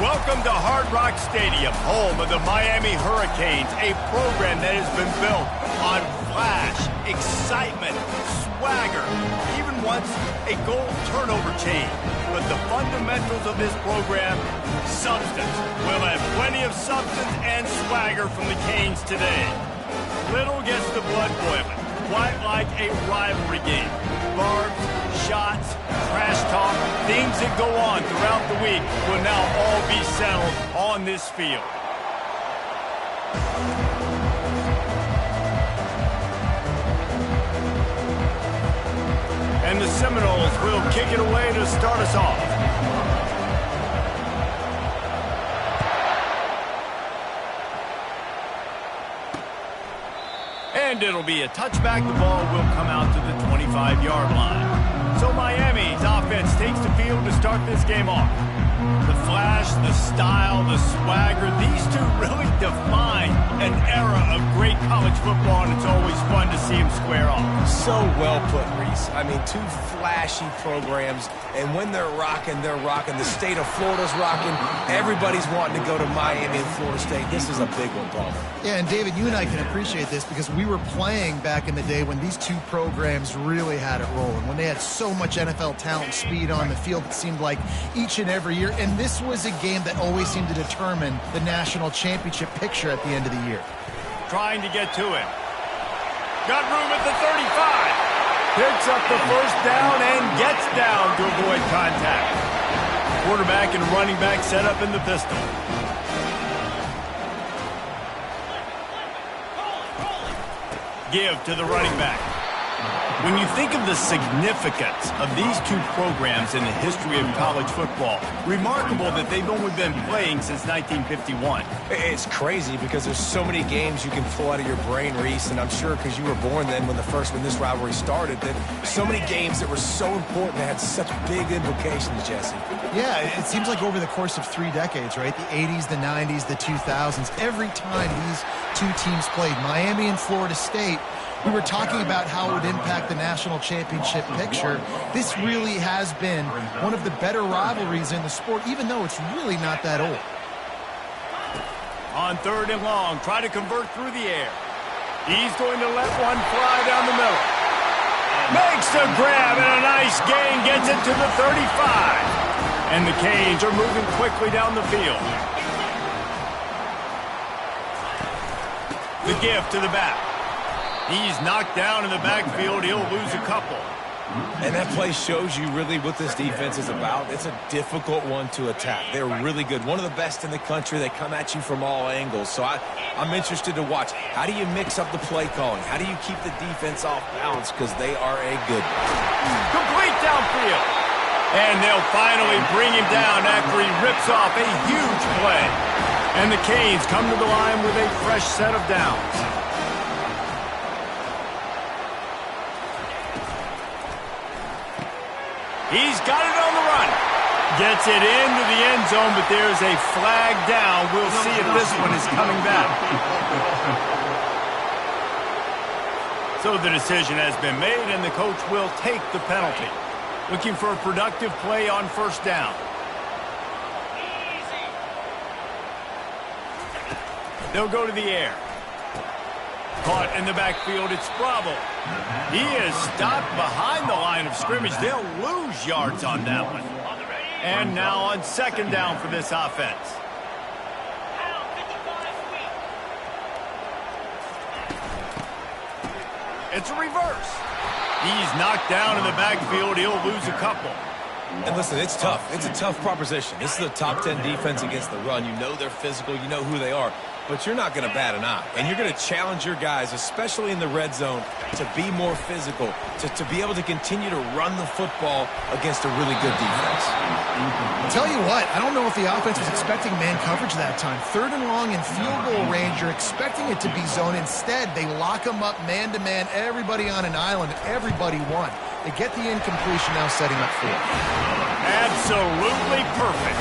Welcome to Hard Rock Stadium, home of the Miami Hurricanes, a program that has been built on flash, excitement, swagger, even once a goal turnover chain. But the fundamentals of this program, substance. We'll have plenty of substance and swagger from the Canes today. Little gets the blood boiling, quite like a rivalry game. Barbs, shots, trash talk, things that go on throughout the week will now all be settled on this field. And the Seminoles will kick it away to start us off. And it'll be a touchback. The ball will come out to the 25-yard line. So Miami's offense takes the field to start this game off. The flash, the style, the swagger, these two really define an era of great college football, and it's always fun to see them square off. So well put, Reese. I mean, two flashy programs, and when they're rocking, they're rocking. The state of Florida's rocking. Everybody's wanting to go to Miami and Florida State. This is a big one, Paul. Yeah, and David, you and I can appreciate this because we were playing back in the day when these two programs really had it rolling, when they had so much NFL talent and speed on the field, it seemed like each and every year. And this was a game that always seemed to determine the national championship picture at the end of the year. Trying to get to it. Got room at the 35. Picks up the first down and gets down to avoid contact. Quarterback and running back set up in the pistol. Give to the running back. When you think of the significance of these two programs in the history of college football, remarkable that they've only been playing since 1951. It's crazy because there's so many games you can pull out of your brain, Reese, and I'm sure because you were born then when this rivalry started, that so many games that were so important that had such big implications, Jesse. Yeah, it seems like over the course of 3 decades, right? The 80s, the 90s, the 2000s, every time these two teams played, Miami and Florida State, we were talking about how it would impact the national championship picture. This really has been one of the better rivalries in the sport, even though it's really not that old. On 3rd and long, try to convert through the air. He's going to let one fly down the middle. Makes the grab and a nice gain, gets it to the 35. And the Canes are moving quickly down the field. The give to the back. He's knocked down in the backfield. He'll lose a couple. And that play shows you really what this defense is about. It's a difficult one to attack. They're really good. One of the best in the country. They come at you from all angles. So I'm interested to watch. How do you mix up the play calling? How do you keep the defense off balance? Because they are a good one. Complete downfield. And they'll finally bring him down after he rips off a huge play. And the Canes come to the line with a fresh set of downs. He's got it on the run. Gets it into the end zone, but there's a flag down. We'll see if this one is coming back. So the decision has been made, and the coach will take the penalty. Looking for a productive play on 1st down. They'll go to the air. Caught in the backfield, it's Bravo. He is stopped behind the line of scrimmage. They'll lose yards on that one. And now on 2nd down for this offense. It's a reverse. He's knocked down in the backfield. He'll lose a couple. And listen, it's tough. It's a tough proposition. This is a top 10 defense against the run. You know they're physical. You know who they are. But you're not going to bat an eye. And you're going to challenge your guys, especially in the red zone, to be more physical, to be able to continue to run the football against a really good defense. I'll tell you what, I don't know if the offense was expecting man coverage that time. 3rd and long in field goal range, you're expecting it to be zone. Instead, they lock them up man-to-man, everybody on an island, everybody won. They get the incompletion, now setting up 4. Absolutely perfect.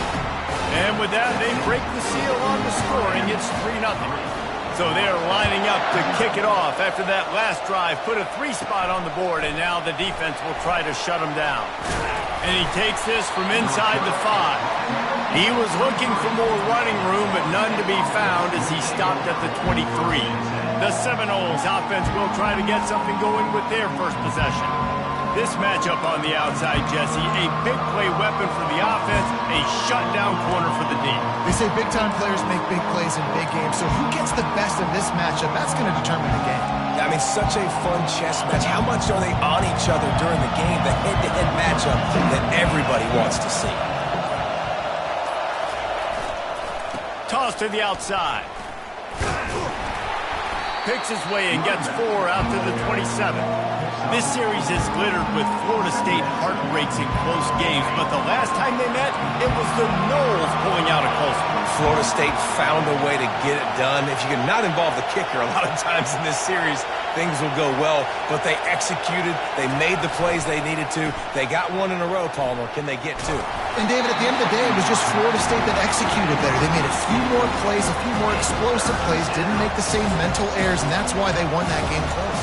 And with that, they break the seal on the scoring. It's 3-0. So they're lining up to kick it off after that last drive. Put a 3 spot on the board, and now the defense will try to shut them down. And he takes this from inside the 5. He was looking for more running room, but none to be found as he stopped at the 23. The Seminoles offense will try to get something going with their first possession. This matchup on the outside, Jesse, a big play weapon for the offense, a shutdown corner for the D. They say big-time players make big plays in big games, so who gets the best of this matchup, that's going to determine the game. I mean, such a fun chess match. How much are they on each other during the game, the head-to-head matchup that everybody wants to see? Toss to the outside. Picks his way and gets 4 out to the 27. This series is littered with Florida State heart-racing close games, but the last time they met, it was the Noles pulling out a close one. Florida State found a way to get it done. If you can not involve the kicker a lot of times in this series, things will go well, but they executed, they made the plays they needed to. They got one in a row, Palmer. Can they get 2? And, David, at the end of the day, it was just Florida State that executed better. They made a few more plays, a few more explosive plays, didn't make the same mental errors, and that's why they won that game close.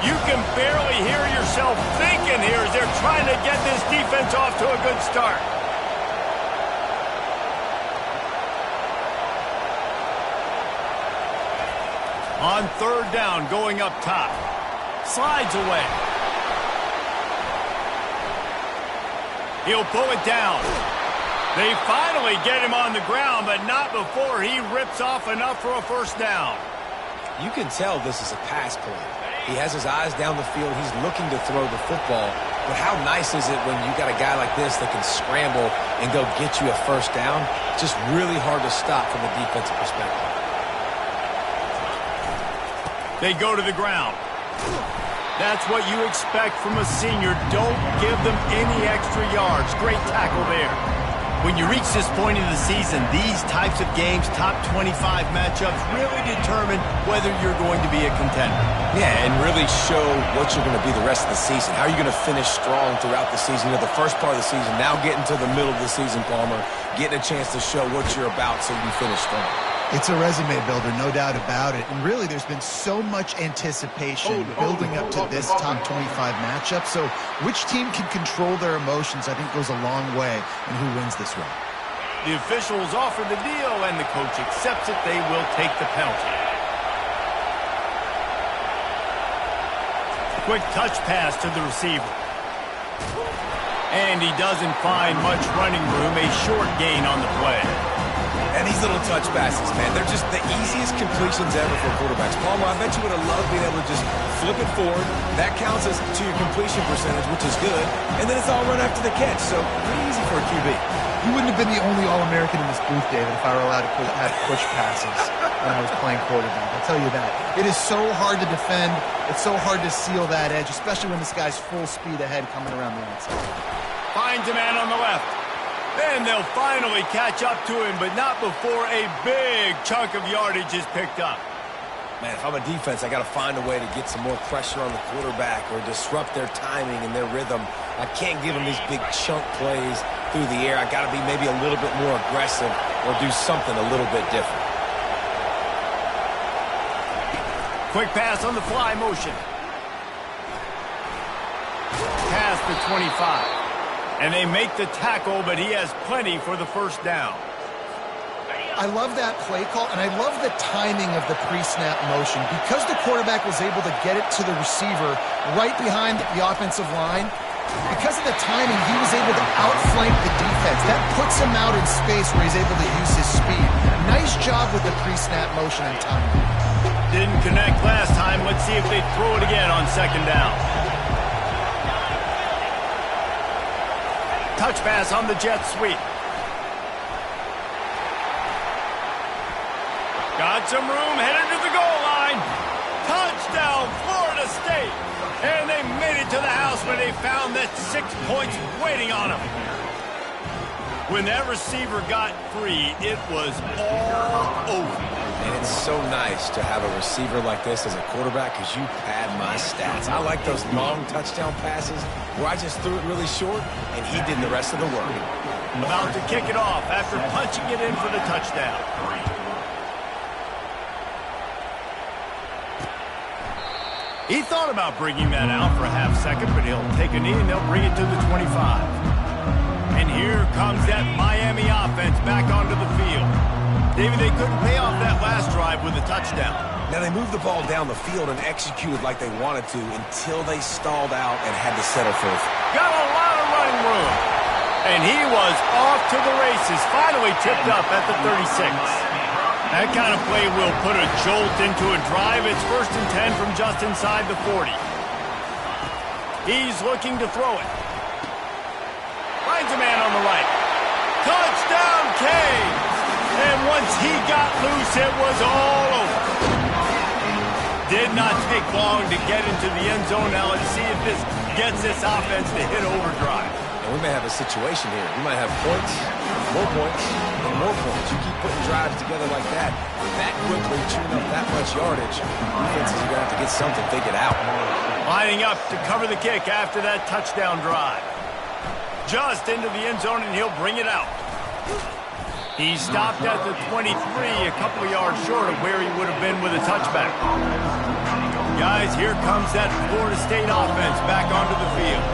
You can barely hear yourself thinking here as they're trying to get this defense off to a good start. On 3rd down, going up top. Slides away. He'll pull it down. They finally get him on the ground, but not before he rips off enough for a first down. You can tell this is a pass play. He has his eyes down the field. He's looking to throw the football. But how nice is it when you got a guy like this that can scramble and go get you a first down? Just really hard to stop from a defensive perspective. They go to the ground. That's what you expect from a senior. Don't give them any extra yards. Great tackle there. When you reach this point in the season, these types of games, top 25 matchups, really determine whether you're going to be a contender. Yeah, and really show what you're going to be the rest of the season. How are you going to finish strong throughout the season? You know, the first part of the season, now getting to the middle of the season, Palmer, getting a chance to show what you're about so you can finish strong. It's a resume builder, no doubt about it. And really, there's been so much anticipation building up to this top 25 matchup. So which team can control their emotions, I think, goes a long way in who wins this one. The officials offer the deal, and the coach accepts it. They will take the penalty. Quick touch pass to the receiver. And he doesn't find much running room. A short gain on the play. And these little touch passes, man, they're just the easiest completions ever for quarterbacks. Palmer, I bet you would have loved being able to just flip it forward. That counts as to your completion percentage, which is good. And then it's all run after the catch, so pretty easy for a QB. You wouldn't have been the only All-American in this booth, David, if I were allowed to have push passes when I was playing quarterback. I'll tell you that. It is so hard to defend. It's so hard to seal that edge, especially when this guy's full speed ahead coming around the outside. Finds a man on the left. Then they'll finally catch up to him, but not before a big chunk of yardage is picked up. Man, if I'm a defense, I got to find a way to get some more pressure on the quarterback or disrupt their timing and their rhythm. I can't give them these big chunk plays through the air. I got to be maybe a little bit more aggressive or do something a little bit different. Quick pass on the fly motion. Past the 25. And they make the tackle, but he has plenty for the first down. I love that play call, and I love the timing of the pre-snap motion. Because the quarterback was able to get it to the receiver right behind the offensive line, because of the timing, he was able to outflank the defense. That puts him out in space where he's able to use his speed. Nice job with the pre-snap motion and timing. Didn't connect last time. Let's see if they throw it again on 2nd down. Touch pass on the jet sweep. Got some room, headed to the goal line. Touchdown, Florida State. And they made it to the house where they found that 6 points waiting on them. When that receiver got free, it was all over. And it's so nice to have a receiver like this as a quarterback because you pad my stats. I like those long touchdown passes where I just threw it really short and he did the rest of the work. About to kick it off after punching it in for the touchdown. thought about bringing that out for a half second, but he'll take a knee and they'll bring it to the 25. And here comes that Miami offense back onto the field. David, they couldn't pay off that last drive with a touchdown. Now, they moved the ball down the field and executed like they wanted to until they stalled out and had to settle for it. Got a lot of running room. And he was off to the races, finally tipped up at the 36. That kind of play will put a jolt into a drive. It's 1st and 10 from just inside the 40. He's looking to throw it. Finds a man on the right. Touchdown, Canes! And once he got loose, it was all over. Did not take long to get into the end zone. Now let's see if this gets this offense to hit overdrive. And we may have a situation here. We might have points, more points, and more points. You keep putting drives together like that quickly, chewing up that much yardage, defenses are going to have to get something figured out. Lining up to cover the kick after that touchdown drive. Just into the end zone, and he'll bring it out. He stopped at the 23, a couple of yards short of where he would have been with a touchback. Guys, here comes that Florida State offense back onto the field.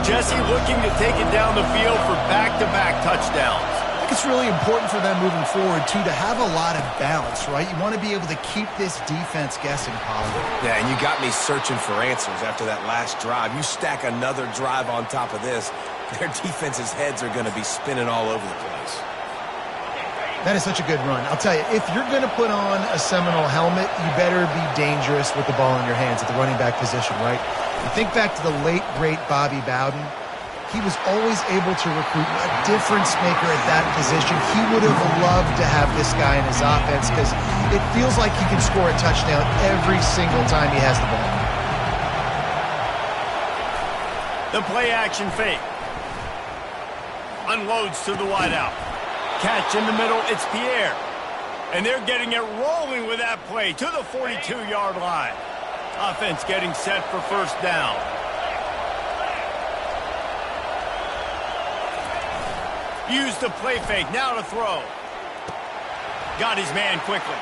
Jesse looking to take it down the field for back-to-back touchdowns. I think it's really important for them moving forward, too, to have a lot of balance, right? You want to be able to keep this defense guessing, Colin. Yeah, and you got me searching for answers after that last drive. You stack another drive on top of this, their defense's heads are going to be spinning all over the place. That is such a good run. I'll tell you, if you're going to put on a Seminole helmet, you better be dangerous with the ball in your hands at the running back position, right? You think back to the late, great Bobby Bowden. He was always able to recruit a difference maker at that position. He would have loved to have this guy in his offense because it feels like he can score a touchdown every single time he has the ball. The play action fake. Unloads to the wideout. Catch in the middle, it's Pierre. And they're getting it rolling with that play to the 42-yard line. Offense getting set for 1st down. Use the play fake, now to throw. Got his man quickly.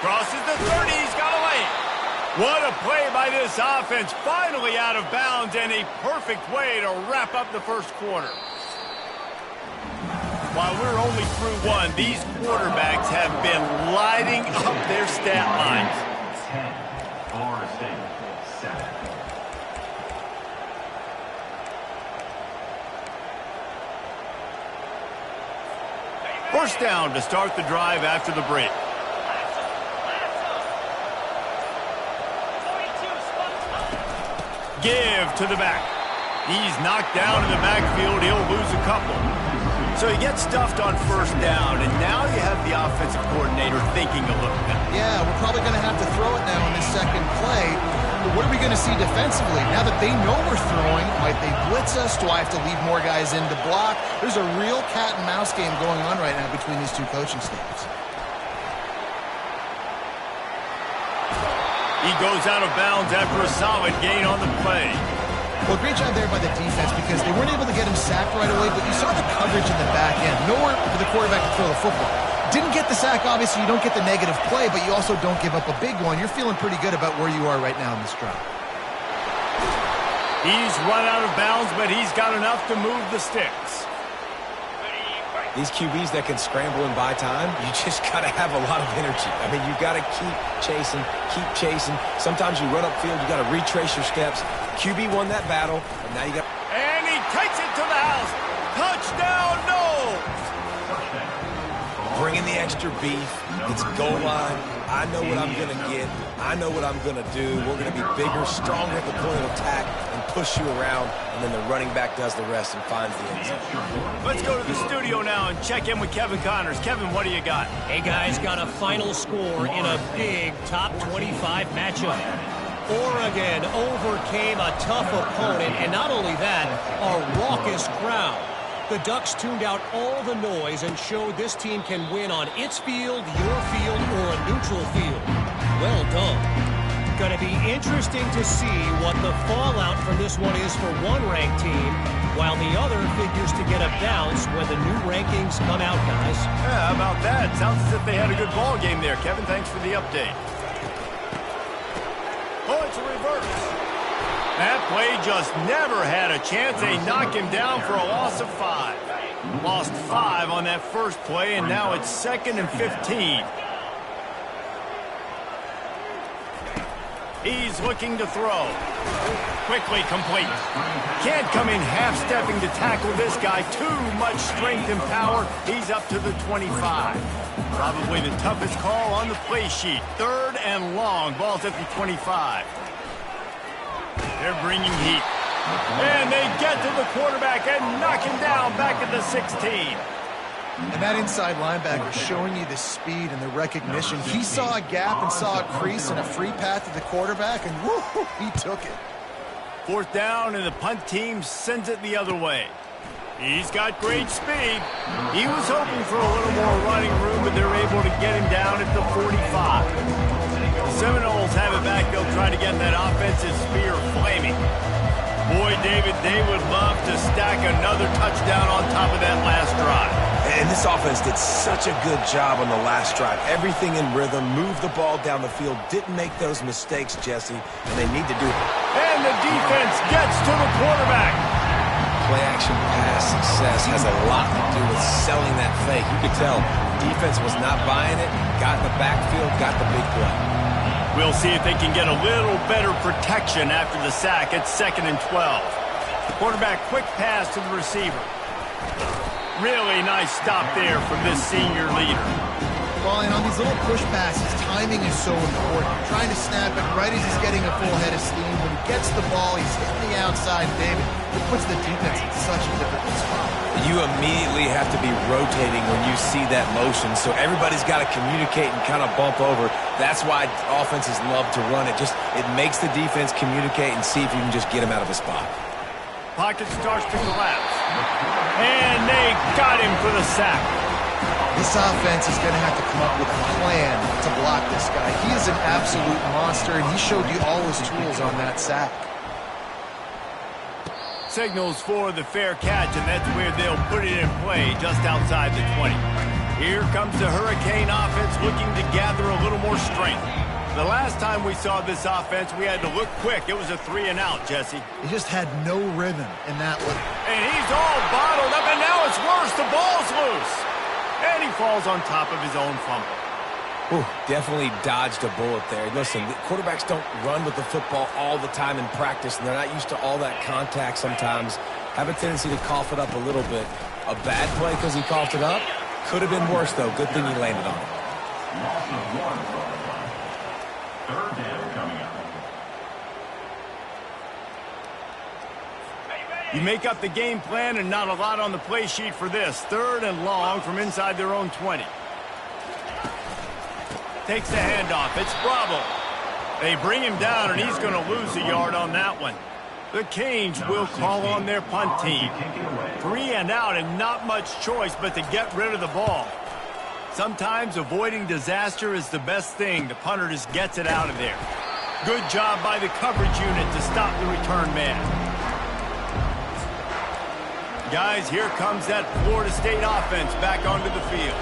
Crosses the 30, he's got a lane. What a play by this offense. Finally out of bounds and a perfect way to wrap up the first quarter. While we're only through one, these quarterbacks have been lighting up their stat lines. 10, Florida State, 7. First down to start the drive after the break. Give to the back. He's knocked down in the backfield. He'll lose a couple. So he gets stuffed on 1st down, and now you have the offensive coordinator thinking a little bit. Yeah, we're probably going to have to throw it now in this second play. But what are we going to see defensively? Now that they know we're throwing, might they blitz us? Do I have to leave more guys in to block? There's a real cat and mouse game going on right now between these two coaching staffs. He goes out of bounds after a solid gain on the play. Well, great job there by the defense because they weren't able to get him sacked right away, but you saw the coverage in the back end. Nowhere for the quarterback to throw the football. Didn't get the sack, obviously. You don't get the negative play, but you also don't give up a big one. You're feeling pretty good about where you are right now in this drive. He's run out of bounds, but he's got enough to move the sticks. These QBs that can scramble and buy time, you just got to have a lot of energy. I mean, you got to keep chasing, keep chasing. Sometimes you run upfield, you got to retrace your steps. QB won that battle, and now you got... And he takes it to the house. Touchdown, no! Bringing the extra beef. It's goal line. I know what I'm going to get. I know what I'm going to do. We're going to be bigger, stronger at the point of attack and push you around, and then the running back does the rest and finds the end zone. Let's go to the studio now and check in with Kevin Connors. Kevin, what do you got? Hey, guys, got a final score in a big top 25 matchup. Oregon overcame a tough opponent, and not only that, a raucous crowd. The Ducks tuned out all the noise and showed this team can win on its field, your field, or a neutral field. Well done. Going to be interesting to see what the fallout from this one is for one ranked team, while the other figures to get a bounce when the new rankings come out, guys. Yeah, how about that? Sounds as if they had a good ball game there. Kevin, thanks for the update. Oh, it's a reverse. That play just never had a chance. They knock him down for a loss of 5. Lost 5 on that first play, and now it's 2nd and 15. He's looking to throw. Quickly complete. Can't come in half-stepping to tackle this guy. Too much strength and power. He's up to the 25. Probably the toughest call on the play sheet. 3rd and long. Ball's at the 25. They're bringing heat. And they get to the quarterback and knock him down back at the 16. And that inside linebacker showing you the speed and the recognition. He saw a gap and saw a crease and a free path to the quarterback, and whoo, he took it. 4th down, and the punt team sends it the other way. He's got great speed. He was hoping for a little more running room, but they're able to get him down at the 45. The Seminoles have it back. They'll try to get that offensive spear flaming. Boy, David, they would love to stack another touchdown on top of that last drive. And this offense did such a good job on the last drive. Everything in rhythm, moved the ball down the field, didn't make those mistakes, Jesse, and they need to do it. And the defense gets to the quarterback. Play-action pass success has a lot to do with selling that fake. You could tell defense was not buying it, got in the backfield, got the big play. We'll see if they can get a little better protection after the sack. It's 2nd and 12. Quarterback, quick pass to the receiver. Really nice stop there from this senior leader. Well, and on these little push passes, timing is so important. Trying to snap it right as he's getting a full head of steam. When he gets the ball, he's hitting the outside, David. It puts the defense in such a difficult spot. You immediately have to be rotating when you see that motion, so everybody's got to communicate and kind of bump over. That's why offenses love to run it. It makes the defense communicate and see if you can just get him out of a spot. Pocket starts to collapse. And they got him for the sack. This offense is going to have to come up with a plan to block this guy. He is an absolute monster, and he showed you all his tools on that sack. Signals for the fair catch, and that's where they'll put it in play just outside the 20. Here comes the Hurricane offense looking to gather a little more strength. The last time we saw this offense, we had to look quick. It was a 3-and-out, Jesse. He just had no rhythm in that one. And he's all bottled up, and now it's worse. The ball's loose. And he falls on top of his own fumble. Ooh, definitely dodged a bullet there. Listen, the quarterbacks don't run with the football all the time in practice, and they're not used to all that contact sometimes. Have a tendency to cough it up a little bit. A bad play because he coughed it up? Could have been worse, though. Good thing he landed on it. Loss of 1. 3rd down coming up. You make up the game plan and not a lot on the play sheet for this. 3rd and long from inside their own 20. Takes the handoff. It's Bravo. They bring him down, and he's going to lose a yard on that one. The Canes will call on their punt team. 3-and-out and not much choice but to get rid of the ball. Sometimes avoiding disaster is the best thing. The punter just gets it out of there. Good job by the coverage unit to stop the return man. Guys, here comes that Florida State offense back onto the field.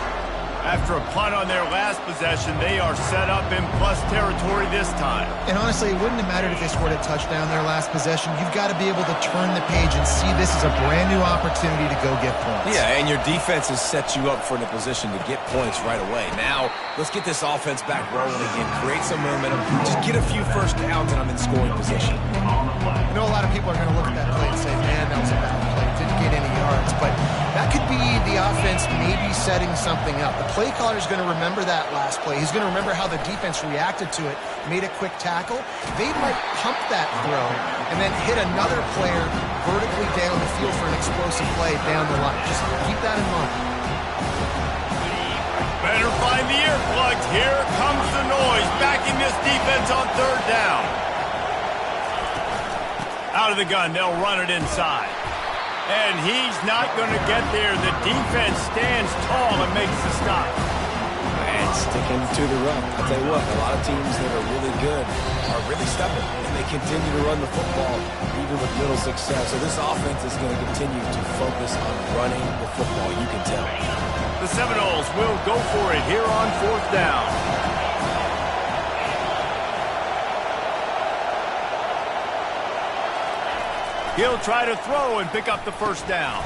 After a punt on their last possession, they are set up in plus territory this time. And honestly, it wouldn't have mattered if they scored a touchdown their last possession. You've got to be able to turn the page and see this as a brand new opportunity to go get points. Yeah, and your defense has set you up for a position to get points right away. Now, let's get this offense back rolling again. Create some momentum. Just get a few first downs and I'm in scoring position. I know a lot of people are going to look at that play and say, man, that was a bad play. Didn't get any yards. But that could be the offense maybe setting something up. The play caller is going to remember that last play. He's going to remember how the defense reacted to it, made a quick tackle. They might pump that throw and then hit another player vertically down the field for an explosive play down the line. Just keep that in mind. Better find the earplugs. Here comes the noise, backing this defense on 3rd down. Out of the gun, they'll run it inside. And he's not going to get there. The defense stands tall and makes the stop. And sticking to the run. I'll tell you what, a lot of teams that are really good are really stubborn. And they continue to run the football even with little success. So this offense is going to continue to focus on running the football, you can tell. The Seminoles will go for it here on 4th down. He'll try to throw and pick up the first down.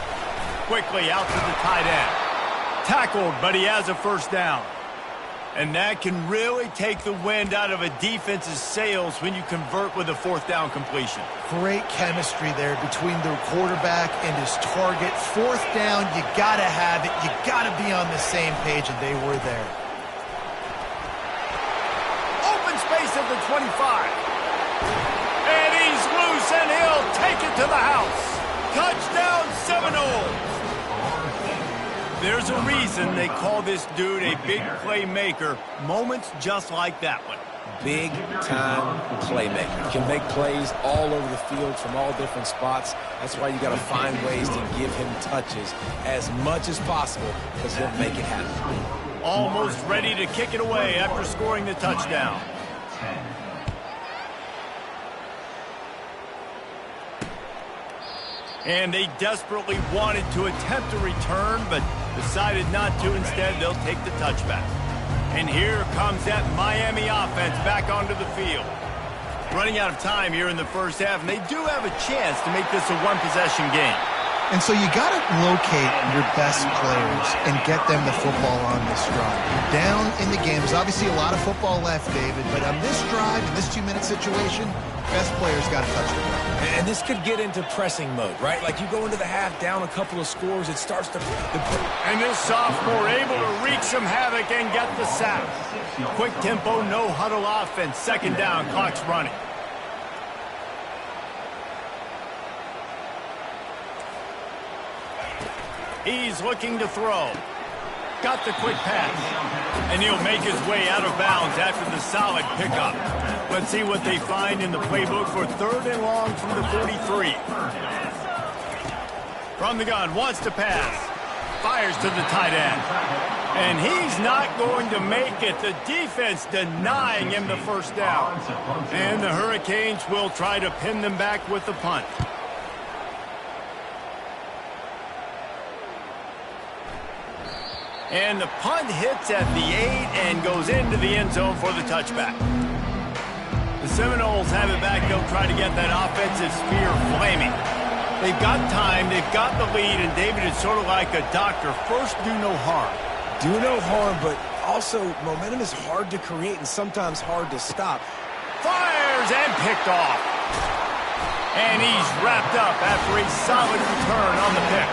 Quickly out to the tight end. Tackled, but he has a first down. And that can really take the wind out of a defense's sails when you convert with a fourth down completion. Great chemistry there between the quarterback and his target. Fourth down, you got to have it. You got to be on the same page, and they were there. Open space at the 25. And he's loose, and he'll take it to the house. Touchdown Seminoles. There's a reason they call this dude a big playmaker. Moments just like that one. Big-time playmaker. Can make plays all over the field from all different spots. That's why you got to find ways to give him touches as much as possible because he'll make it happen. Almost ready to kick it away after scoring the touchdown. And they desperately wanted to attempt a return, but decided not to. Instead, they'll take the touchback. And here comes that Miami offense back onto the field. Running out of time here in the first half, and they do have a chance to make this a one-possession game. And so you got to locate your best players and get them the football on this drive. Down in the game. There's obviously a lot of football left, David, but on this drive, in this 2-minute situation, best players got to touch the ball. And this could get into pressing mode, right? Like you go into the half down a couple of scores, it starts to... And this sophomore able to wreak some havoc and get the sack. Quick tempo, no huddle offense. Second down, clock's running. He's looking to throw. Got the quick pass. And he'll make his way out of bounds after the solid pickup. Let's see what they find in the playbook for third and long from the 43. From the gun, wants to pass. Fires to the tight end. And he's not going to make it. The defense denying him the first down. And the Hurricanes will try to pin them back with the punt. And the punt hits at the 8 and goes into the end zone for the touchback. The Seminoles have it back. They'll try to get that offensive sphere flaming. They've got time. They've got the lead. And David is sort of like a doctor. First, do no harm. Do no harm, but also momentum is hard to create and sometimes hard to stop. Fires and picked off. And he's wrapped up after a solid return on the pick.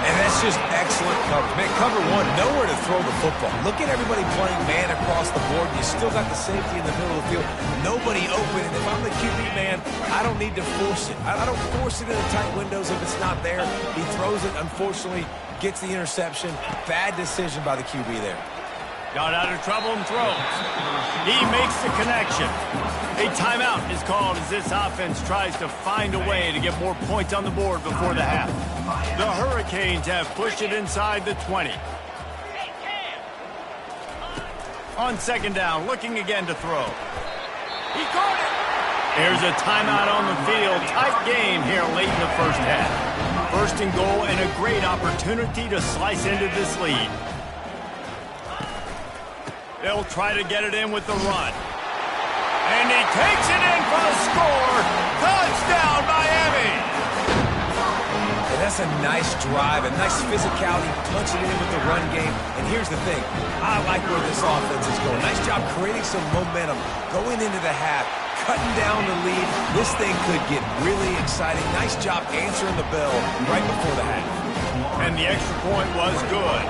And that's just excellent coverage. Man, cover one, nowhere to throw the football. Look at everybody playing man across the board. You still got the safety in the middle of the field. Nobody open. And if I'm the QB man, I don't need to force it. I don't force it in the tight windows if it's not there. He throws it, unfortunately, gets the interception. Bad decision by the QB there. Got out of trouble and throws. He makes the connection. A timeout is called as this offense tries to find a way to get more points on the board before the half. The Hurricanes have pushed it inside the 20. On second down, looking again to throw. He caught it. There's a timeout on the field. Tight game here late in the first half. First and goal and a great opportunity to slice into this lead. They'll try to get it in with the run. And he takes it in for the score. Touchdown, Miami! And that's a nice drive, a nice physicality, punching it in with the run game. And here's the thing. I like where this offense is going. Nice job creating some momentum, going into the half, cutting down the lead. This thing could get really exciting. Nice job answering the bell right before the half. And the extra point was good.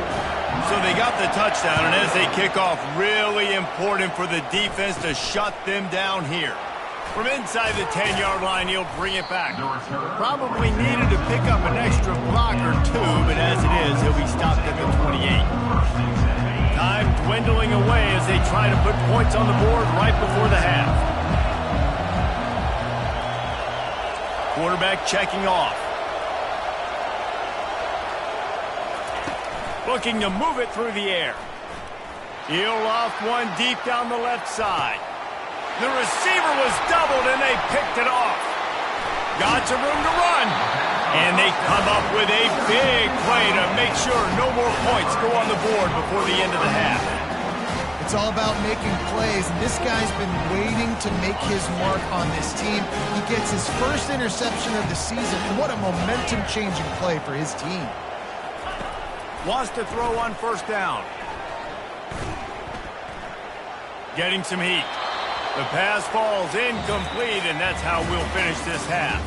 So they got the touchdown, and as they kick off, really important for the defense to shut them down here. From inside the 10-yard line, he'll bring it back. Probably needed to pick up an extra block or two, but as it is, he'll be stopped at the 28. Time dwindling away as they try to put points on the board right before the half. Quarterback checking off. Looking to move it through the air. He'll loft one deep down the left side. The receiver was doubled, and they picked it off. Got some room to run. And they come up with a big play to make sure no more points go on the board before the end of the half. It's It's all about making plays, and this guy's been waiting to make his mark on this team. He gets his first interception of the season, and what a momentum-changing play for his team. Wants to throw on first down. Getting some heat. The pass falls incomplete, and that's how we'll finish this half.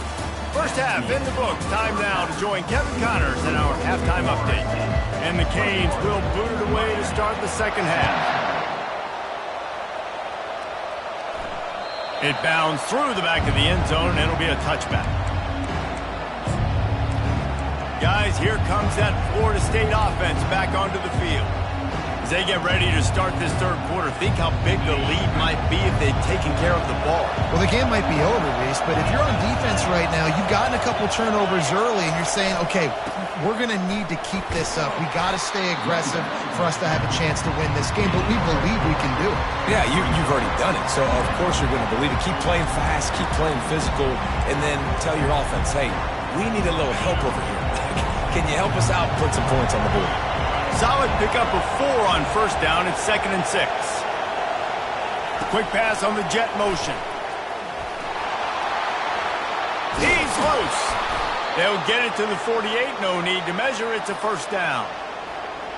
First half in the books. Time now to join Kevin Connors in our halftime update. And the Canes will boot it away to start the second half. It bounds through the back of the end zone, and it'll be a touchback. Guys, here comes that Florida State offense back onto the field. As they get ready to start this third quarter, think how big the lead might be if they'd taken care of the ball. Well, the game might be over, Reese, but if you're on defense right now, you've gotten a couple turnovers early, and you're saying, okay, we're going to need to keep this up. We got to stay aggressive for us to have a chance to win this game, but we believe we can do it. Yeah, you've already done it, so of course you're going to believe it. Keep playing fast, keep playing physical, and then tell your offense, hey, we need a little help over here. Can you help us out and put some points on the board? Solid pickup of 4 on first down. It's 2nd and 6. Quick pass on the jet motion. He's loose. They'll get it to the 48. No need to measure. It's a first down.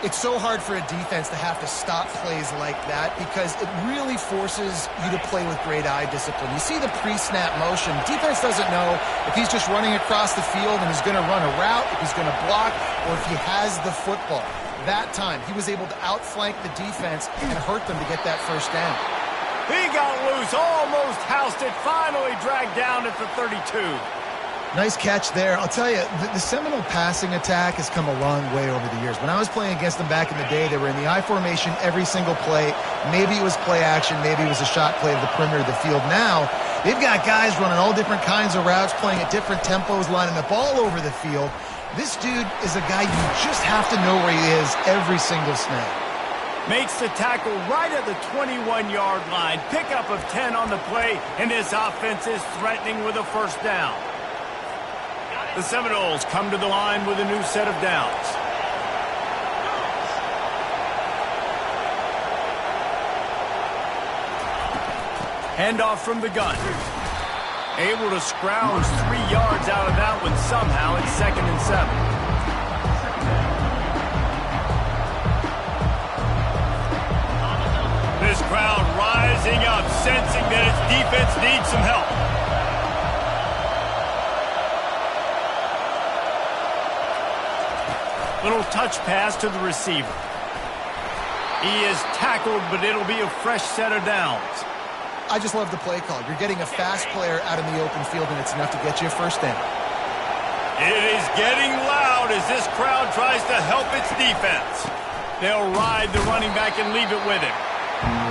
It's so hard for a defense to have to stop plays like that because it really forces you to play with great eye discipline. You see the pre-snap motion. Defense doesn't know if he's just running across the field and he's going to run a route, if he's going to block, or if he has the football. That time, he was able to outflank the defense and hurt them to get that first down. He got loose, almost housed it, finally dragged down at the 32. Nice catch there. I'll tell you, the Seminole passing attack has come a long way over the years. When I was playing against them back in the day, they were in the I formation every single play. Maybe it was play action. Maybe it was a shot play of the perimeter of the field. Now, they've got guys running all different kinds of routes, playing at different tempos, lining up all over the field. This dude is a guy you just have to know where he is every single snap. Makes the tackle right at the 21-yard line. Pickup of 10 on the play, and this offense is threatening with a first down. The Seminoles come to the line with a new set of downs. Handoff from the gun. Able to scrounge 3 yards out of that one somehow. It's 2nd and 7. This crowd rising up, sensing that its defense needs some help. Little touch pass to the receiver. He is tackled, but it'll be a fresh set of downs. I just love the play call. You're getting a fast player out in the open field, and it's enough to get you a first down. It is getting loud as this crowd tries to help its defense. They'll ride the running back and leave it with him.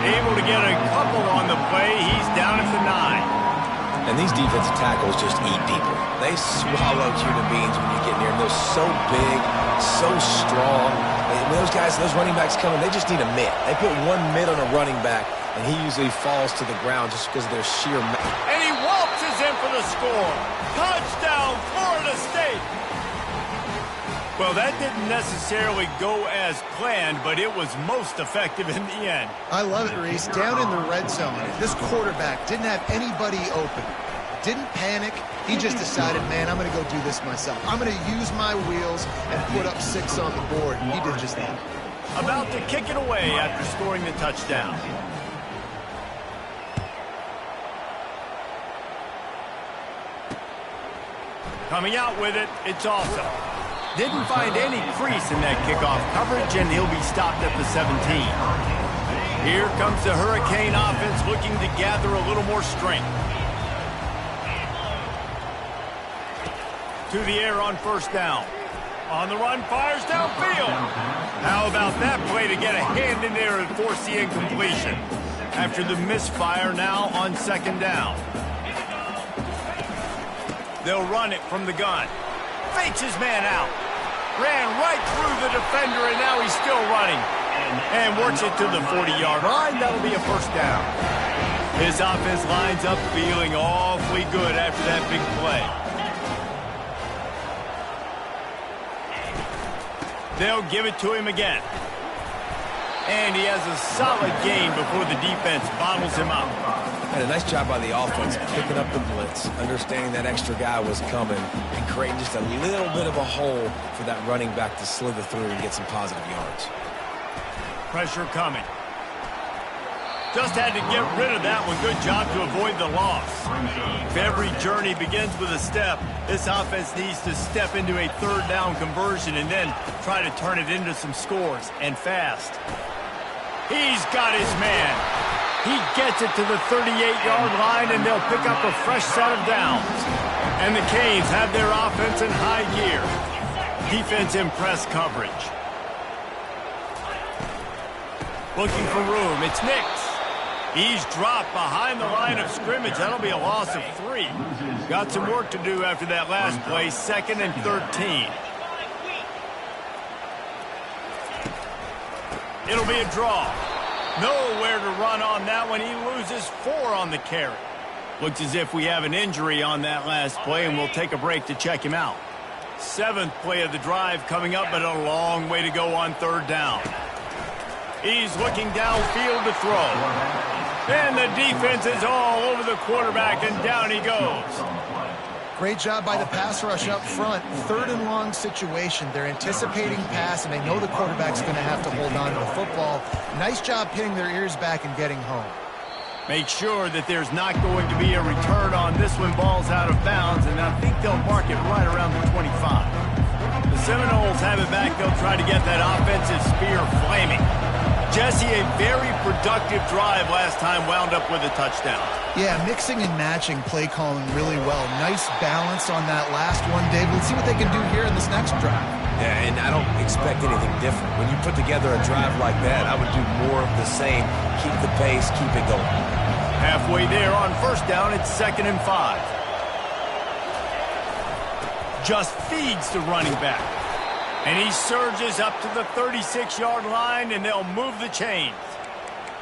Able to get a couple on the play. He's down at the 9. And these defensive tackles just eat people. They swallow human beings when you get near them. They're so big, so strong. When those guys, those running backs come in, they just need a mitt. They put one mitt on a running back, and he usually falls to the ground just because of their sheer mitt. And he waltzes in for the score. Touchdown, Florida State. Well, that didn't necessarily go as planned, but it was most effective in the end. I love it, Reese. Down in the red zone, this quarterback didn't have anybody open. Didn't panic. He just decided, man, I'm going to go do this myself. I'm going to use my wheels and put up 6 on the board. He did just that. About to kick it away after scoring the touchdown. Coming out with it, it's awesome. Didn't find any crease in that kickoff coverage, and he'll be stopped at the 17. Here comes the Hurricane offense looking to gather a little more strength. To the air on first down. On the run, fires downfield. How about that play to get a hand in there and force the incompletion? After the misfire, now on 2nd down. They'll run it from the gun. Fakes his man out. Ran right through the defender, and now he's still running. And works it to the 40-yard line. That'll be a first down. His offense lines up feeling awfully good after that big play. They'll give it to him again. And he has a solid gain before the defense bottles him up. And a nice job by the offense picking up the blitz, understanding that extra guy was coming, and creating just a little bit of a hole for that running back to slither through and get some positive yards. Pressure coming. Just had to get rid of that one. Good job to avoid the loss. If every journey begins with a step, this offense needs to step into a third down conversion and then try to turn it into some scores, and fast. He's got his man. He gets it to the 38-yard line, and they'll pick up a fresh set of downs. And the Canes have their offense in high gear. Defense in press coverage. Looking for room. It's Nix. He's dropped behind the line of scrimmage. That'll be a loss of 3. Got some work to do after that last play. 2nd and 13. It'll be a draw. Nowhere to run on that one. He loses 4 on the carry. Looks as if we have an injury on that last play, and we'll take a break to check him out. 7th play of the drive coming up, but a long way to go on 3rd down. He's looking downfield to throw. And the defense is all over the quarterback, and down he goes. Great job by the pass rush up front. 3rd and long situation. They're anticipating pass, and they know the quarterback's going to have to hold on to the football. Nice job pinning their ears back and getting home. Make sure that there's not going to be a return on this one. Ball's out of bounds, and I think they'll mark it right around the 25. The Seminoles have it back. They'll try to get that offensive spear flaming. Jesse, a very productive drive last time, wound up with a touchdown. Yeah, mixing and matching play calling really well. Nice balance on that last one, David. Let's see what they can do here in this next drive. Yeah, and I don't expect anything different. When you put together a drive like that, I would do more of the same. Keep the pace, keep it going. Halfway there on 1st down, it's 2nd and 5. Just feeds the running back. And he surges up to the 36-yard line, and they'll move the chains.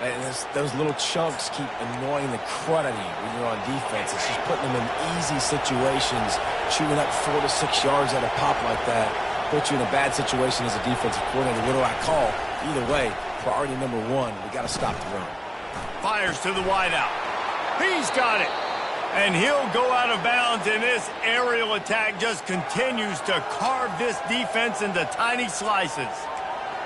And those little chunks keep annoying the crud out of you when you're on defense. It's just putting them in easy situations, chewing up 4 to 6 yards at a pop like that. Put you in a bad situation as a defensive coordinator. What do I call? Either way, priority number 1, we got to stop the run. Fires to the wideout. He's got it. And he'll go out of bounds, and this aerial attack just continues to carve this defense into tiny slices.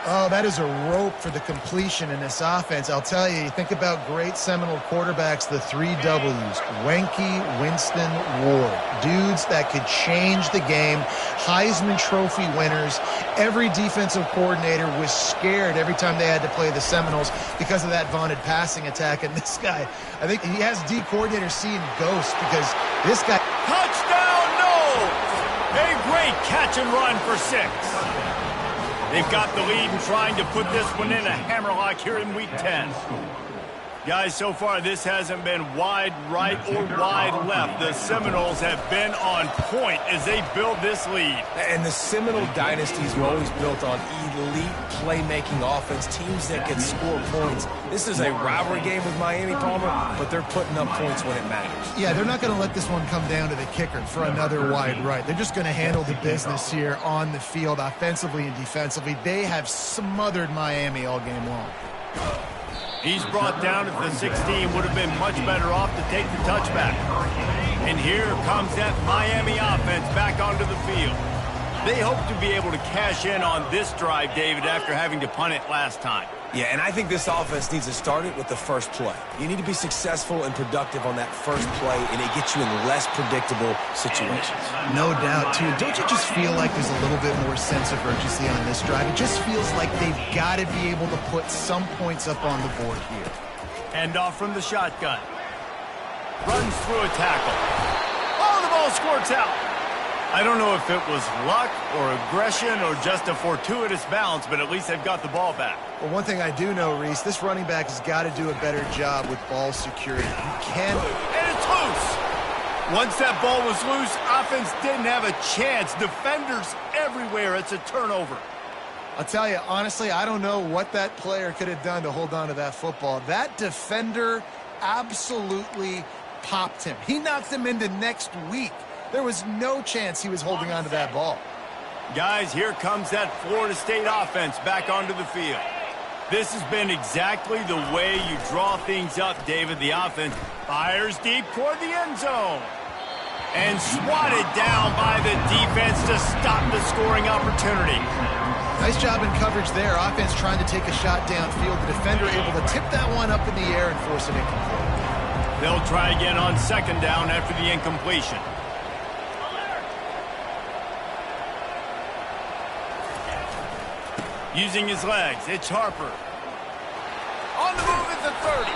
Oh, that is a rope for the completion in this offense. I'll tell you, think about great Seminole quarterbacks, the 3 W's. Wenke, Winston, Ward. Dudes that could change the game. Heisman Trophy winners. Every defensive coordinator was scared every time they had to play the Seminoles because of that vaunted passing attack. And this guy, I think he has D coordinator seeing ghosts because this guy... Touchdown, no! A great catch and run for 6. They've got the lead and trying to put this one in a hammerlock here in Week 10. Guys, so far this hasn't been wide right or wide left. The Seminoles have been on point as they build this lead. And the Seminole dynasties were always built on elite playmaking offense, teams that can score points. This is a rivalry game with Miami, Palmer, but they're putting up points when it matters. Yeah, they're not going to let this one come down to the kicker for another wide right. They're just going to handle the business here on the field, offensively and defensively. They have smothered Miami all game long. He's brought down at the 16. Would have been much better off to take the touchback. And here comes that Miami offense back onto the field. They hope to be able to cash in on this drive, David, after having to punt it last time. Yeah, and I think this offense needs to start it with the first play. You need to be successful and productive on that first play, and it gets you in less predictable situations. No doubt, too. Don't you just feel like there's a little bit more sense of urgency on this drive? It just feels like they've got to be able to put some points up on the board here. Hand off from the shotgun. Runs through a tackle. Oh, the ball squirts out. I don't know if it was luck or aggression or just a fortuitous bounce, but at least they've got the ball back. Well, one thing I do know, Reese, this running back has got to do a better job with ball security. You can... And it's loose. Once that ball was loose, offense didn't have a chance. Defenders everywhere. It's a turnover. I'll tell you, honestly, I don't know what that player could have done to hold on to that football. That defender absolutely popped him. He knocked him into next week. There was no chance he was holding on to that ball. Guys, here comes that Florida State offense back onto the field. This has been exactly the way you draw things up, David. The offense fires deep toward the end zone. And swatted down by the defense to stop the scoring opportunity. Nice job in coverage there. Offense trying to take a shot downfield. The defender able to tip that one up in the air and force it incomplete. They'll try again on second down after the incompletion. Using his legs, it's Harper. On the move at the 30.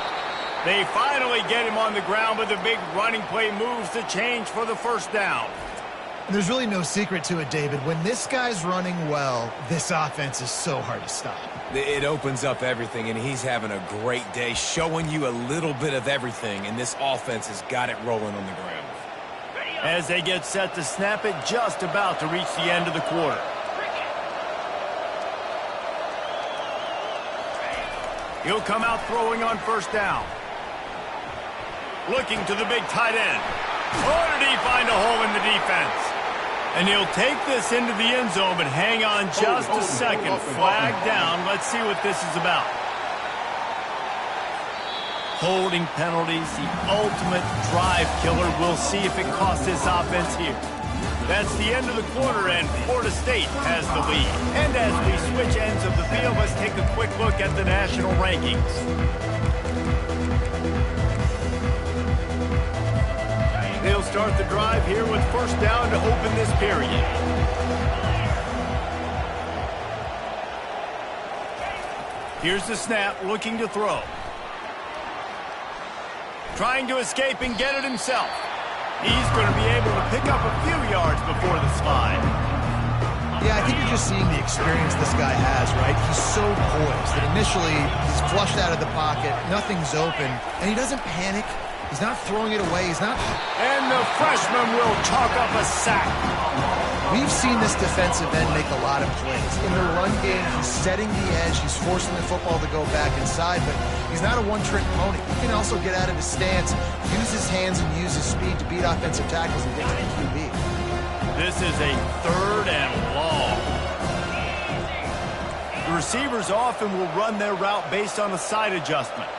They finally get him on the ground, but the big running play moves the change for the first down. And there's really no secret to it, David. When this guy's running well, this offense is so hard to stop. It opens up everything, and he's having a great day, showing you a little bit of everything, and this offense has got it rolling on the ground. As they get set to snap it, just about to reach the end of the quarter. He'll come out throwing on first down. Looking to the big tight end. Or did he find a hole in the defense? And he'll take this into the end zone, but hang on just a second. Flag down. Let's see what this is about. Holding penalties, the ultimate drive killer. We'll see if it costs this offense here. That's the end of the quarter, and Florida State has the lead. And as we switch ends of the field, let's take a quick look at the national rankings. They'll start the drive here with first down to open this period. Here's the snap, looking to throw. Trying to escape and get it himself. He's going to be able to pick up a few yards before the slide. Yeah, I think you're just seeing the experience this guy has, right? He's so poised that initially he's flushed out of the pocket, nothing's open, and he doesn't panic. He's not throwing it away. He's not... And the freshman will chalk up a sack. We've seen this defensive end make a lot of plays. In the run game, he's setting the edge. He's forcing the football to go back inside, but he's not a one-trick pony. He can also get out of his stance, use his hands, and use his speed to beat offensive tackles and get to the QB. This is a third and long. The receivers often will run their route based on a side adjustment.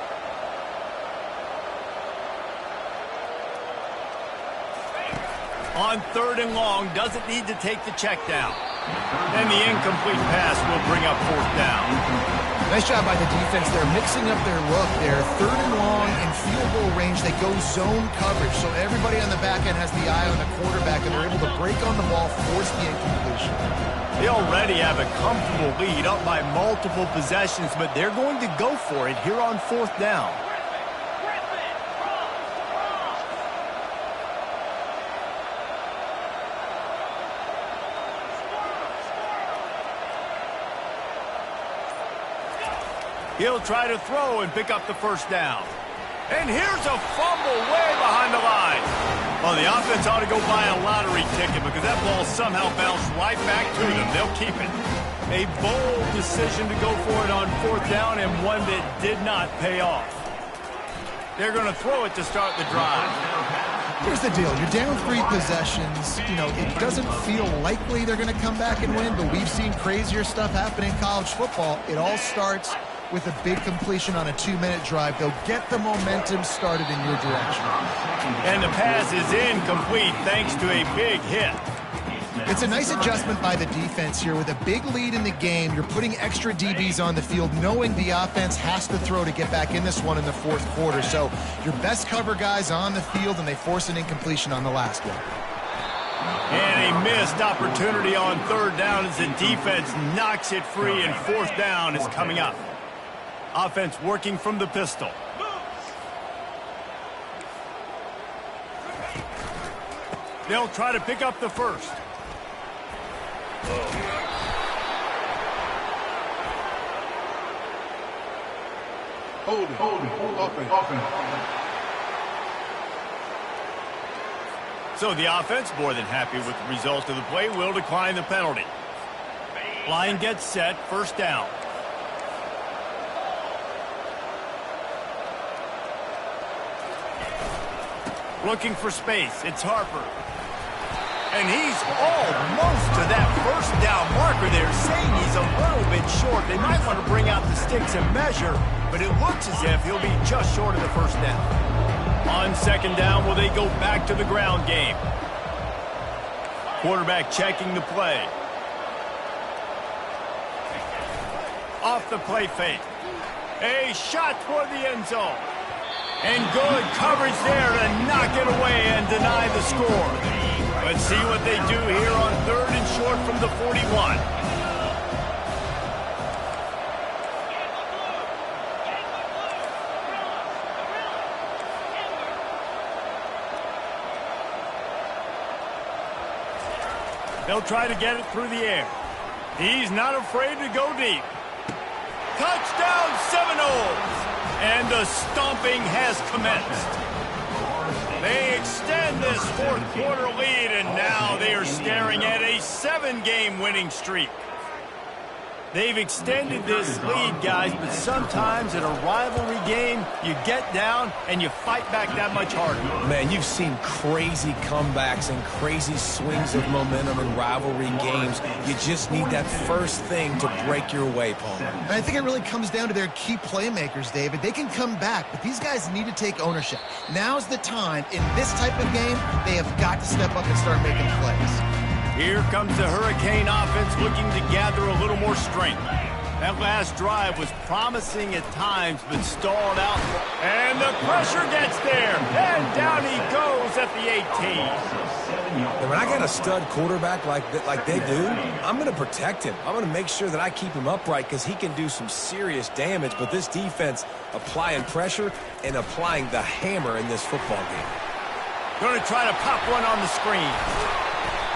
On third and long, doesn't need to take the check down. And the incomplete pass will bring up fourth down. Nice job by the defense. They're mixing up their look. They're third and long in field goal range. They go zone coverage, so everybody on the back end has the eye on the quarterback, and they're able to break on the ball, force the incompletion. They already have a comfortable lead up by multiple possessions, but they're going to go for it here on fourth down. He'll try to throw and pick up the first down. And here's a fumble way behind the line. Well, the offense ought to go buy a lottery ticket because that ball somehow bounced right back to them. They'll keep it. A bold decision to go for it on fourth down, and one that did not pay off. They're going to throw it to start the drive. Here's the deal. You're down 3 possessions. You know, it doesn't feel likely they're going to come back and win, but we've seen crazier stuff happen in college football. It all starts with a big completion on a 2-minute drive. They'll get the momentum started in your direction. And the pass is incomplete thanks to a big hit. It's a nice adjustment by the defense here. With a big lead in the game, you're putting extra DBs on the field, knowing the offense has to throw to get back in this one in the fourth quarter. So your best cover guys on the field, and they force an incompletion on the last one. And a missed opportunity on third down as the defense knocks it free, and fourth down is coming up. Offense working from the pistol. They'll try to pick up the first. Offense. So the offense, more than happy with the result of the play, will decline the penalty. Line gets set, first down. Looking for space, it's Harper. And he's almost to that first down marker there, saying he's a little bit short. They might want to bring out the sticks and measure, but it looks as if he'll be just short of the first down. On second down, will they go back to the ground game? Quarterback checking the play. Off the play fake. A shot toward the end zone. And good coverage there to knock it away and deny the score. Let's see what they do here on third and short from the 41. They'll try to get it through the air. He's not afraid to go deep. Touchdown Seminoles! And the stomping has commenced. They extend this fourth quarter lead, and now they are staring at a 7-game winning streak. They've extended this lead, guys, but sometimes in a rivalry game, you get down and you fight back that much harder. Man, you've seen crazy comebacks and crazy swings of momentum in rivalry games. You just need that first thing to break your way, Paul. And I think it really comes down to their key playmakers, David. They can come back, but these guys need to take ownership. Now's the time. In this type of game, they have got to step up and start making plays. Here comes the Hurricane offense looking to gather a little more strength. That last drive was promising at times, but stalled out. And the pressure gets there. And down he goes at the 18. And when I got a stud quarterback like they do, I'm going to protect him. I'm going to make sure that I keep him upright because he can do some serious damage. But this defense applying pressure and applying the hammer in this football game. Going to try to pop one on the screen.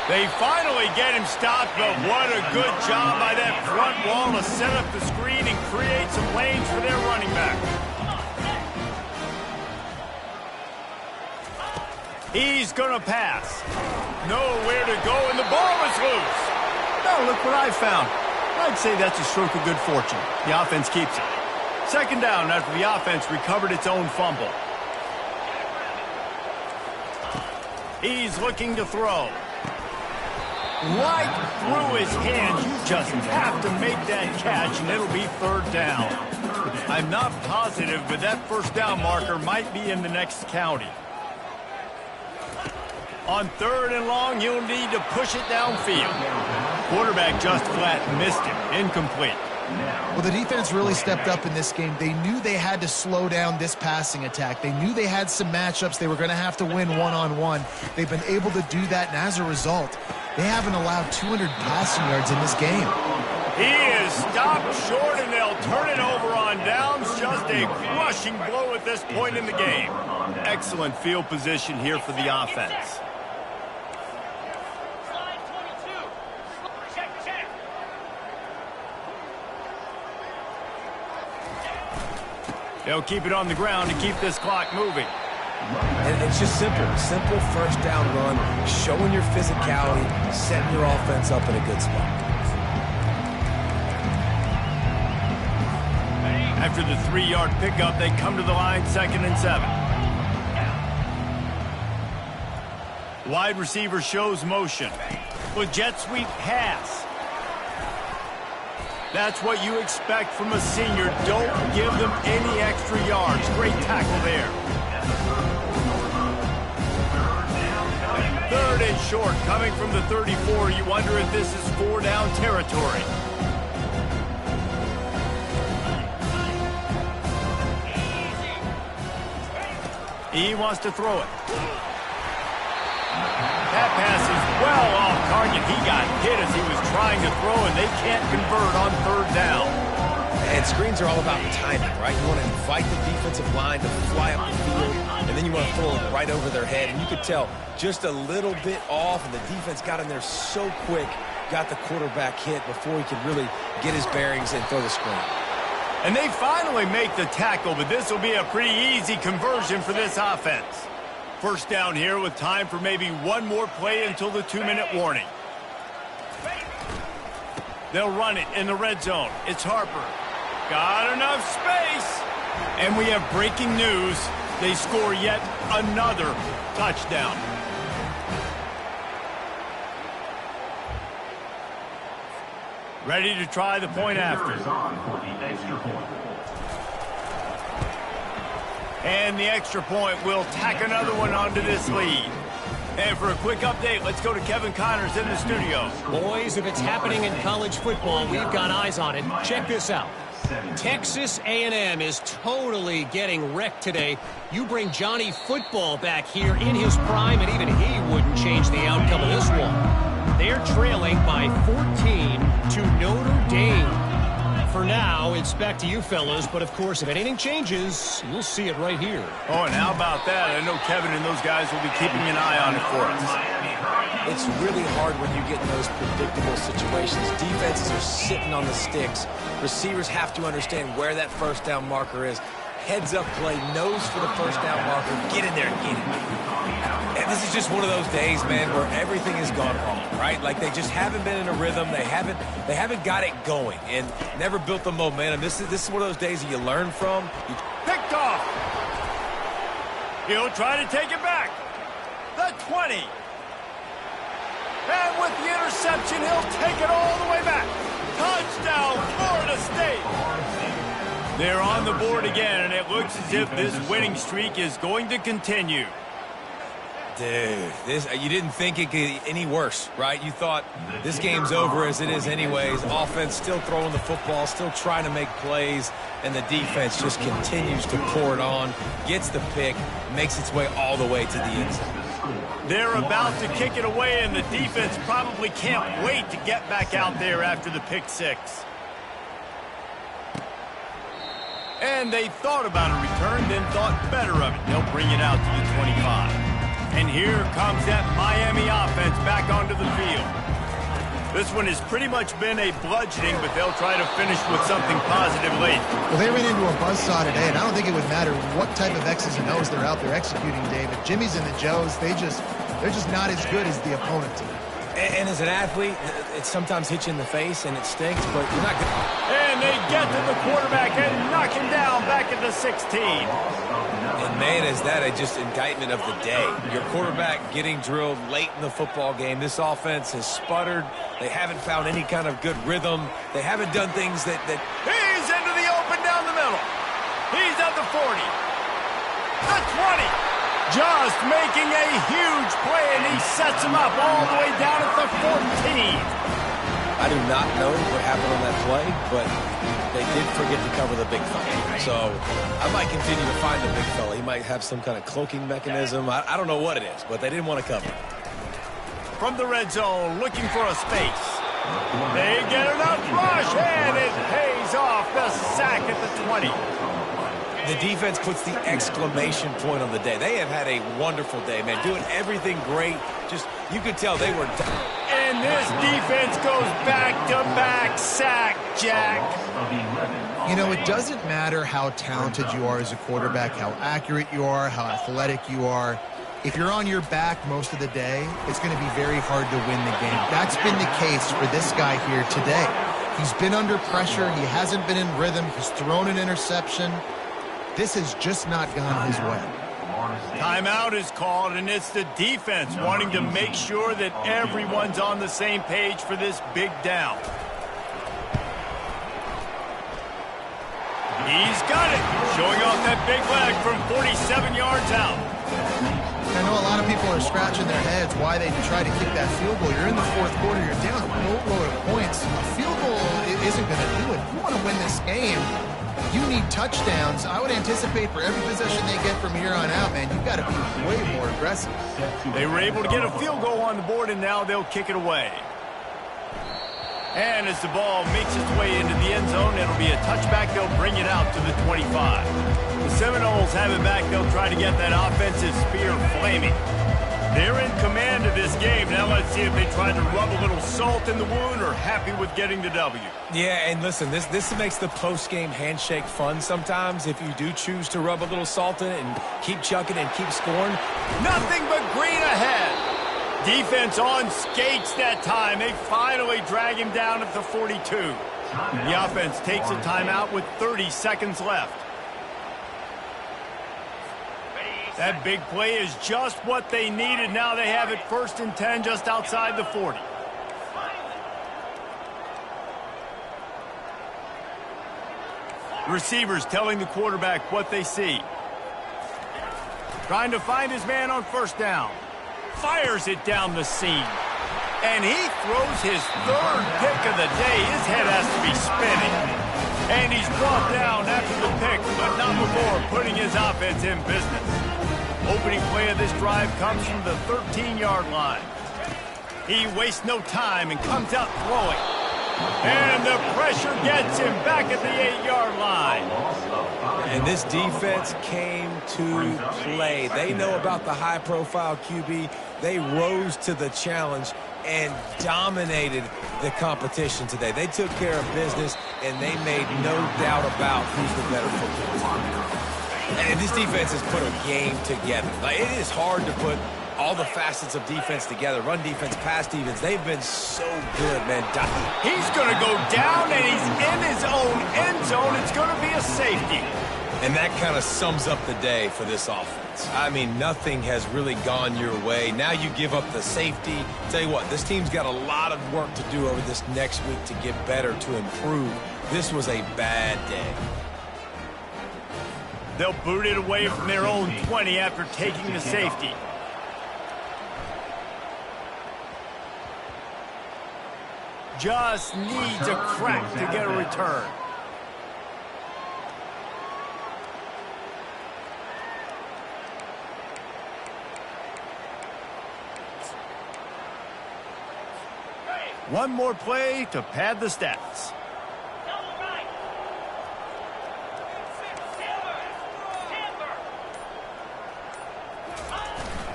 They finally get him stopped, but what a good job by that front wall to set up the screen and create some lanes for their running back. He's going to pass. Nowhere to go, and the ball is loose. Now look what I found. I'd say that's a stroke of good fortune. The offense keeps it. Second down after the offense recovered its own fumble. He's looking to throw. Right through his hands. You just have to make that catch, and it'll be third down. I'm not positive, but that first down marker might be in the next county. On third and long, you'll need to push it downfield. Quarterback just flat missed it. Incomplete. Well, the defense really stepped up in this game. They knew they had to slow down this passing attack. They knew they had some matchups they were going to have to win one-on-one. They've been able to do that, and as a result, they haven't allowed 200 passing yards in this game. He is stopped short, and they'll turn it over on downs. Just a crushing blow at this point in the game. Excellent field position here for the offense. They'll keep it on the ground to keep this clock moving. And it's just simple first down run, showing your physicality, setting your offense up in a good spot. After the 3-yard pickup, they come to the line, 2nd and 7. Wide receiver shows motion. With jet sweep pass. That's what you expect from a senior. Don't give them any extra yards. Great tackle there. Third and short, coming from the 34. You wonder if this is 4-down territory. He wants to throw it. That pass is well off target. He got hit as he was trying to throw, and they can't convert on 3rd down. And screens are all about timing, right? You want to invite the defensive line to fly up the field, and then you want to throw it right over their head. And you could tell just a little bit off, and the defense got in there so quick, got the quarterback hit before he could really get his bearings and throw the screen. And they finally make the tackle, but this will be a pretty easy conversion for this offense. First down here with time for maybe one more play until the 2-minute warning. They'll run it in the red zone. It's Harper. Got enough space. And we have breaking news. They score yet another touchdown. Ready to try the point after. And the extra point will tack another one onto this lead. And for a quick update, let's go to Kevin Connors in the studio. Boys, if it's happening in college football, we've got eyes on it. Check this out. Texas A&M is totally getting wrecked today. You bring Johnny Football back here in his prime, and even he wouldn't change the outcome of this one. They're trailing by 14 to Notre Dame. For now, it's back to you fellas, but of course, if anything changes, you'll see it right here. Oh, and how about that? I know Kevin and those guys will be keeping an eye on it for us. It's really hard when you get in those predictable situations. Defenses are sitting on the sticks. Receivers have to understand where that first down marker is. Heads up play, nose for the first down marker. Get in there and get it. And this is just one of those days, man, where everything has gone wrong, right? Like they just haven't been in a rhythm. They haven't got it going and never built the momentum. This is one of those days that you learn from. Picked off. He'll try to take it back. The 20. And with the interception, he'll take it all the way back. Touchdown, Florida State. They're on the board again, and it looks as if this winning streak is going to continue. Dude, you didn't think it could get any worse, right? You thought this game's over as it is anyways. Offense still throwing the football, still trying to make plays, and the defense just continues to pour it on, gets the pick, makes its way all the way to the end zone. They're about to kick it away, and the defense probably can't wait to get back out there after the pick six. And they thought about a return, then thought better of it. They'll bring it out to the 25. And here comes that Miami offense back onto the field. This one has pretty much been a bludgeoning, but they'll try to finish with something positive late. Well, they ran into a buzzsaw today, and I don't think it would matter what type of X's and O's they're out there executing, David. Jimmy's and the Joes, they're just not as good as the opponent team. And as an athlete, it sometimes hits you in the face and it stinks, but you're not good. And they get to the quarterback and knock him down back at the 16. And man, is that just indictment of the day. Your quarterback getting drilled late in the football game. This offense has sputtered. They haven't found any kind of good rhythm. They haven't done things that... He's into the open down the middle. He's at the 40. The 20. Just making a huge play, and he sets him up all the way down at the 14. I do not know what happened on that play, but they did forget to cover the big fella. So I might continue to find the big fella. He might have some kind of cloaking mechanism. I don't know what it is, but they didn't want to cover it. From the red zone, looking for a space. They get enough rush, and it pays off. The sack at the 20. The defense puts the exclamation point on the day. They have had a wonderful day, man. Doing everything great. Just, you could tell they were... And this defense goes back-to-back sack, Jack. You know, it doesn't matter how talented you are as a quarterback, how accurate you are, how athletic you are. If you're on your back most of the day, it's going to be very hard to win the game. That's been the case for this guy here today. He's been under pressure. He hasn't been in rhythm. He's thrown an interception. This has just not gone his way. Timeout is called, and it's the defense wanting to make sure that everyone's on the same page for this big down. He's got it, showing off that big leg from 47 yards out. I know a lot of people are scratching their heads why they try to kick that field goal. You're in the fourth quarter, you're down a boatload of points. A field goal isn't going to do it. If you want to win this game, you need touchdowns. I would anticipate for every possession they get from here on out, man, you've got to be way more aggressive. They were able to get a field goal on the board, and now they'll kick it away. And as the ball makes its way into the end zone, it'll be a touchback. They'll bring it out to the 25. The Seminoles have it back. They'll try to get that offensive spear flaming. They're in command of this game. Now let's see if they try to rub a little salt in the wound or happy with getting the W. Yeah, and listen, this makes the post-game handshake fun sometimes if you do choose to rub a little salt in it and keep chucking and keep scoring. Nothing but green ahead. Defense on skates that time. They finally drag him down at the 42. The offense takes a timeout with 30 seconds left. That big play is just what they needed. Now they have it 1st and 10 just outside the 40. Receivers telling the quarterback what they see. Trying to find his man on first down. Fires it down the seam. And he throws his third pick of the day. His head has to be spinning. And he's brought down after the pick, but not before putting his offense in business. Opening play of this drive comes from the 13-yard line. He wastes no time and comes out throwing. And the pressure gets him back at the 8-yard line. And this defense came to play. They know about the high-profile QB. They rose to the challenge and dominated the competition today. They took care of business, and they made no doubt about who's the better football team. And this defense has put a game together. Like, it is hard to put all the facets of defense together. Run defense, pass defense. They've been so good, man. He's going to go down, and he's in his own end zone. It's going to be a safety. And that kind of sums up the day for this offense. I mean, nothing has really gone your way. Now you give up the safety. Tell you what, this team's got a lot of work to do over this next week to get better, to improve. This was a bad day. They'll boot it away from their own 20 after taking the safety. Just needs a crack to get a return. One more play to pad the stats.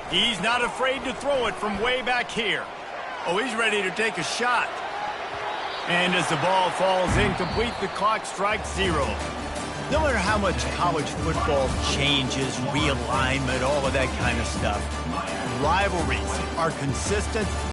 He's not afraid to throw it from way back here. Oh, he's ready to take a shot. And as the ball falls incomplete, the clock strikes 0. No matter how much college football changes, realignment, all of that kind of stuff, rivalries are consistent